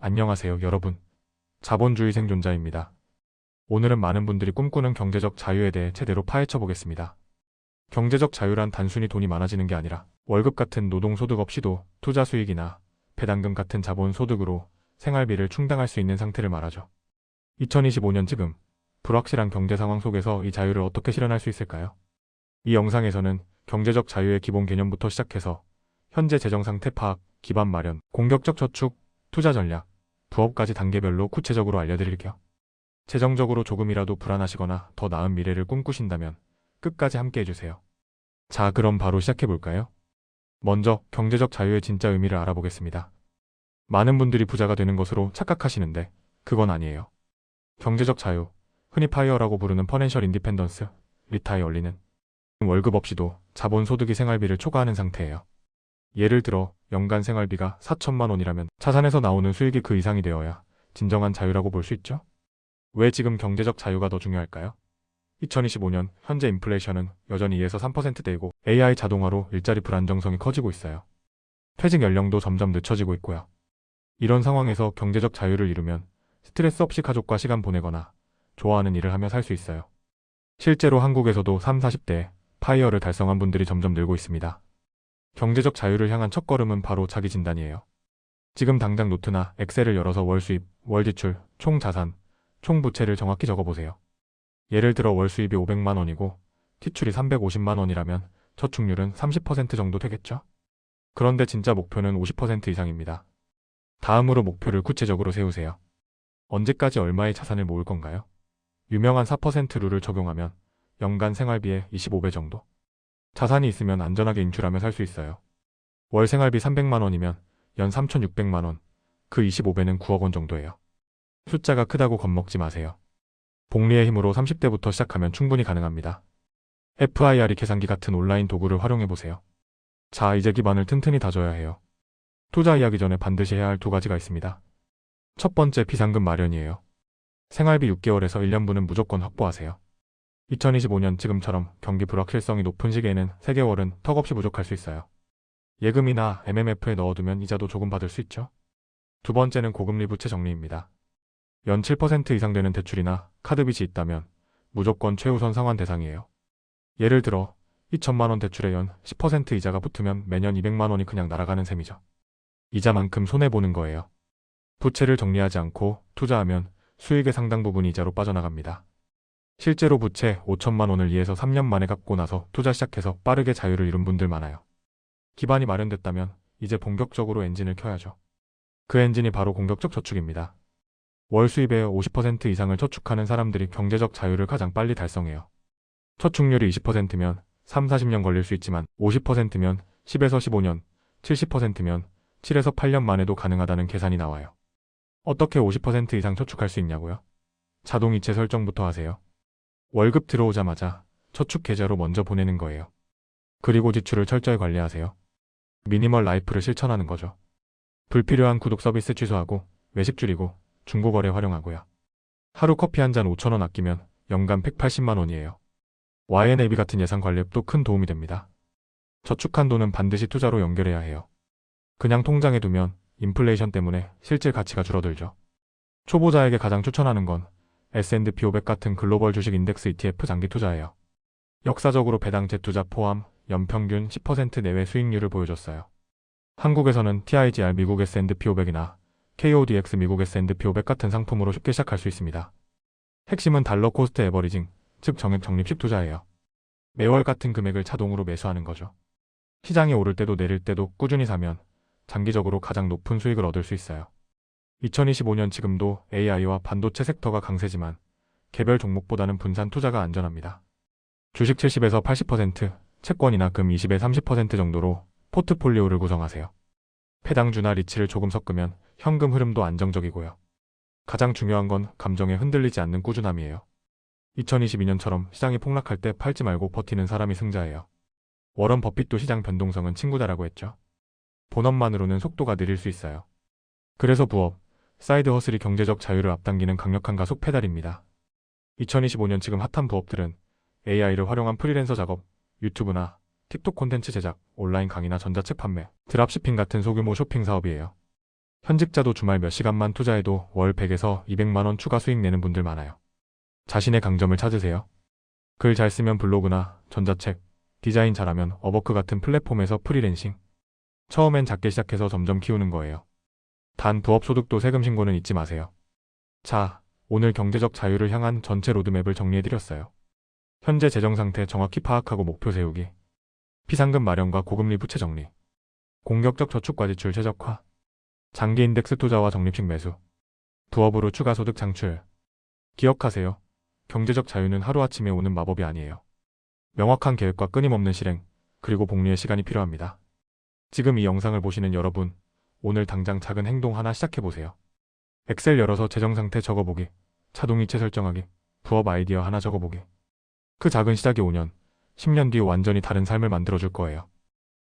안녕하세요, 여러분. 자본주의 생존자입니다. 오늘은 많은 분들이 꿈꾸는 경제적 자유에 대해 제대로 파헤쳐 보겠습니다. 경제적 자유란 단순히 돈이 많아지는 게 아니라 월급 같은 노동소득 없이도 투자 수익이나 배당금 같은 자본 소득으로 생활비를 충당할 수 있는 상태를 말하죠. 2025년 지금 불확실한 경제 상황 속에서 이 자유를 어떻게 실현할 수 있을까요? 이 영상에서는 경제적 자유의 기본 개념부터 시작해서 현재 재정 상태 파악, 기반 마련, 공격적 저축, 투자 전략, 부업까지 단계별로 구체적으로 알려드릴게요. 재정적으로 조금이라도 불안하시거나 더 나은 미래를 꿈꾸신다면 끝까지 함께 해주세요. 자, 그럼 바로 시작해볼까요? 먼저 경제적 자유의 진짜 의미를 알아보겠습니다. 많은 분들이 부자가 되는 것으로 착각하시는데 그건 아니에요. 경제적 자유, 흔히 파이어라고 부르는 퍼넨셜 인디펜던스, 리타이얼리는 월급 없이도 자본 소득이 생활비를 초과하는 상태예요. 예를 들어 연간 생활비가 4천만 원이라면 자산에서 나오는 수익이 그 이상이 되어야 진정한 자유라고 볼 수 있죠. 왜 지금 경제적 자유가 더 중요할까요? 2025년 현재 인플레이션은 여전히 2에서 3%대이고 AI 자동화로 일자리 불안정성이 커지고 있어요. 퇴직 연령도 점점 늦춰지고 있고요. 이런 상황에서 경제적 자유를 이루면 스트레스 없이 가족과 시간 보내거나 좋아하는 일을 하며 살 수 있어요. 실제로 한국에서도 3, 40대 파이어를 달성한 분들이 점점 늘고 있습니다. 경제적 자유를 향한 첫걸음은 바로 자기 진단이에요. 지금 당장 노트나 엑셀을 열어서 월 수입, 월 지출, 총 자산, 총 부채를 정확히 적어보세요. 예를 들어 월 수입이 500만 원이고 지출이 350만 원이라면 저축률은 30% 정도 되겠죠? 그런데 진짜 목표는 50% 이상입니다. 다음으로 목표를 구체적으로 세우세요. 언제까지 얼마의 자산을 모을 건가요? 유명한 4% 룰을 적용하면 연간 생활비의 25배 정도? 자산이 있으면 안전하게 인출하며 살 수 있어요. 월 생활비 300만 원이면 연 3,600만 원, 그 25배는 9억 원 정도예요. 숫자가 크다고 겁먹지 마세요. 복리의 힘으로 30대부터 시작하면 충분히 가능합니다. FIRE 계산기 같은 온라인 도구를 활용해보세요. 자, 이제 기반을 튼튼히 다져야 해요. 투자 이야기 전에 반드시 해야 할 두 가지가 있습니다. 첫 번째, 비상금 마련이에요. 생활비 6개월에서 1년분은 무조건 확보하세요. 2025년 지금처럼 경기 불확실성이 높은 시기에는 3개월은 턱없이 부족할 수 있어요. 예금이나 MMF에 넣어두면 이자도 조금 받을 수 있죠. 두 번째는 고금리 부채 정리입니다. 연 7% 이상 되는 대출이나 카드 빚이 있다면 무조건 최우선 상환 대상이에요. 예를 들어 2천만 원 대출에 연 10% 이자가 붙으면 매년 200만 원이 그냥 날아가는 셈이죠. 이자만큼 손해보는 거예요. 부채를 정리하지 않고 투자하면 수익의 상당 부분이 이자로 빠져나갑니다. 실제로 부채 5천만 원을 2에서 3년 만에 갚고 나서 투자 시작해서 빠르게 자유를 이룬 분들 많아요. 기반이 마련됐다면 이제 본격적으로 엔진을 켜야죠. 그 엔진이 바로 공격적 저축입니다. 월 수입의 50% 이상을 저축하는 사람들이 경제적 자유를 가장 빨리 달성해요. 저축률이 20%면 3, 40년 걸릴 수 있지만 50%면 10에서 15년, 70%면 7에서 8년 만에도 가능하다는 계산이 나와요. 어떻게 50% 이상 저축할 수 있냐고요? 자동이체 설정부터 하세요. 월급 들어오자마자 저축 계좌로 먼저 보내는 거예요. 그리고 지출을 철저히 관리하세요. 미니멀 라이프를 실천하는 거죠. 불필요한 구독 서비스 취소하고 외식 줄이고 중고거래 활용하고요. 하루 커피 한 잔 5천 원 아끼면 연간 180만 원이에요. YNAB 같은 예산 관리 앱도 큰 도움이 됩니다. 저축한 돈은 반드시 투자로 연결해야 해요. 그냥 통장에 두면 인플레이션 때문에 실질 가치가 줄어들죠. 초보자에게 가장 추천하는 건 S&P 500 같은 글로벌 주식 인덱스 ETF 장기 투자예요. 역사적으로 배당 재투자 포함 연평균 10% 내외 수익률을 보여줬어요. 한국에서는 TIGR 미국 S&P 500이나 KODX 미국 S&P 500 같은 상품으로 쉽게 시작할 수 있습니다. 핵심은 달러 코스트 에버리징, 즉 정액 적립식 투자예요. 매월 같은 금액을 자동으로 매수하는 거죠. 시장이 오를 때도 내릴 때도 꾸준히 사면 장기적으로 가장 높은 수익을 얻을 수 있어요. 2025년 지금도 AI와 반도체 섹터가 강세지만 개별 종목보다는 분산 투자가 안전합니다. 주식 70에서 80%, 채권이나 금 20에서 30% 정도로 포트폴리오를 구성하세요. 배당주나 리츠를 조금 섞으면 현금 흐름도 안정적이고요. 가장 중요한 건 감정에 흔들리지 않는 꾸준함이에요. 2022년처럼 시장이 폭락할 때 팔지 말고 버티는 사람이 승자예요. 워런 버핏도 시장 변동성은 친구다라고 했죠. 본업만으로는 속도가 느릴 수 있어요. 그래서 부업, 사이드 허슬이 경제적 자유를 앞당기는 강력한 가속 페달입니다. 2025년 지금 핫한 부업들은 AI를 활용한 프리랜서 작업, 유튜브나 틱톡 콘텐츠 제작, 온라인 강의나 전자책 판매, 드랍시핑 같은 소규모 쇼핑 사업이에요. 현직자도 주말 몇 시간만 투자해도 월 100에서 200만 원 추가 수익 내는 분들 많아요. 자신의 강점을 찾으세요. 글 잘 쓰면 블로그나 전자책, 디자인 잘하면 업워크 같은 플랫폼에서 프리랜싱. 처음엔 작게 시작해서 점점 키우는 거예요. 단 부업 소득도 세금 신고는 잊지 마세요. 자, 오늘 경제적 자유를 향한 전체 로드맵을 정리해드렸어요. 현재 재정 상태 정확히 파악하고 목표 세우기. 비상금 마련과 고금리 부채 정리. 공격적 저축과 지출 최적화. 장기 인덱스 투자와 적립식 매수. 부업으로 추가 소득 창출. 기억하세요. 경제적 자유는 하루아침에 오는 마법이 아니에요. 명확한 계획과 끊임없는 실행, 그리고 복리의 시간이 필요합니다. 지금 이 영상을 보시는 여러분, 오늘 당장 작은 행동 하나 시작해보세요. 엑셀 열어서 재정 상태 적어보기, 자동이체 설정하기, 부업 아이디어 하나 적어보기. 그 작은 시작이 5년, 10년 뒤 완전히 다른 삶을 만들어줄 거예요.